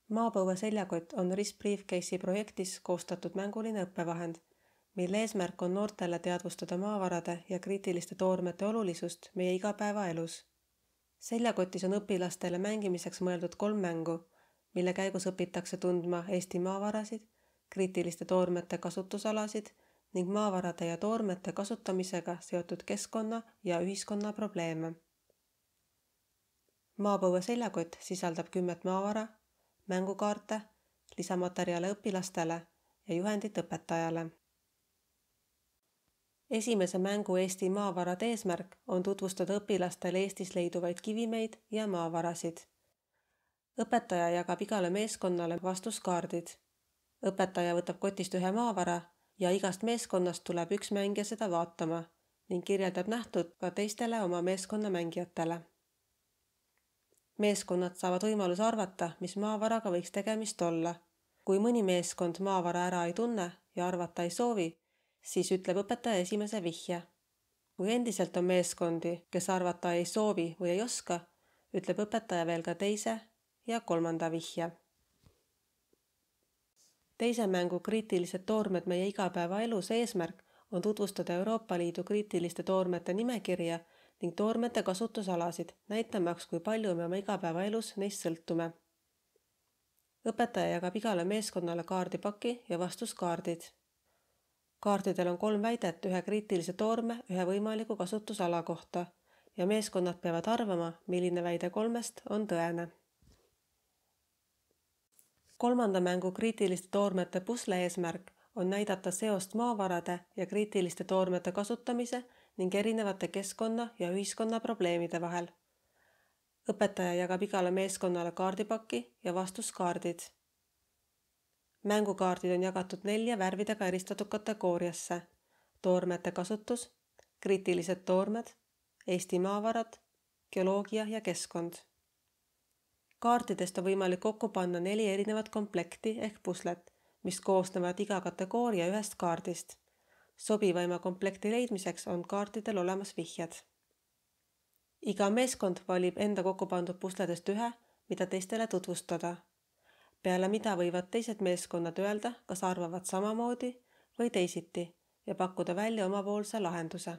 Maapõue seljakott on RIS Briefcase'i projektis koostatud mänguline õppevahend, mille eesmärk on noortele teadvustada maavarade ja kriitiliste toormete olulisust meie igapäevaelus. Seljakotis on õpilastele mängimiseks mõeldud 3 mängu, mille käigus õpitakse tundma Eesti maavarasid, kriitiliste toormete kasutusalasid ning maavarade ja toormete kasutamisega seotud keskkonna ja ühiskonna probleeme. Maapõue seljakott sisaldab 10 maavara, mängukaarte, lisamaterjale õpilastele ja juhendit õpetajale. Esimese mängu Eesti maavarade eesmärk on tutvustada õpilastele Eestis leiduvaid kivimeid ja maavarasid. Õpetaja jagab igale meeskonnale vastuskaardid. Õpetaja võtab kotist ühe maavara ja igast meeskonnast tuleb üks mängija seda vaatama ning kirjeldab nähtut ka teistele oma meeskonna mängijatele. Meeskonnad saavad võimaluse arvata, mis maavaraga võiks tegemist olla. Kui mõni meeskond maavara ära ei tunne ja arvata ei soovi, siis ütleb õpetaja esimese vihje. Kui endiselt on meeskondi, kes arvata ei soovi või ei oska, ütleb õpetaja veel ka teise ja 3. vihje. Teise mängu kriitilised toormed meie igapäevaelus eesmärk on tutvustada Euroopa Liidu kriitiliste toormete nimekirja ning toormete kasutusalasid, näitamaks, kui palju me oma igapäevaelus neist sõltume. Õpetaja jagab igale meeskonnale kaardipaki ja vastuskaardid. Kaardidel on 3 väidet ühe kriitilise toorme ühe võimaliku kasutusala kohta ja meeskonnad peavad arvama, milline väide 3 on tõene. 3. mängu kriitiliste toormete pusle eesmärk on näidata seost maavarade ja kriitiliste toormete kasutamise ning erinevate keskkonna ja ühiskonna probleemide vahel. Õpetaja jagab igale meeskonnale kaardipaki ja vastuskaardid. Mängukaardid on jagatud 4 värvidega eristatud kategooriasse: toormete kasutus, kriitilised toormed, Eesti maavarad, geoloogia ja keskkond. Kaartidest on võimalik kokku panna 4 erinevat komplekti ehk puslet, mis koosnevad iga kategooria ühest kaardist. Sobivaima komplekti leidmiseks on kaartidel olemas vihjed. Iga meeskond valib enda kokku pandud pusledest ühe, mida teistele tutvustada. Peale mida võivad teised meeskonnad öelda, kas arvavad samamoodi või teisiti ja pakkuda välja omapoolse lahenduse.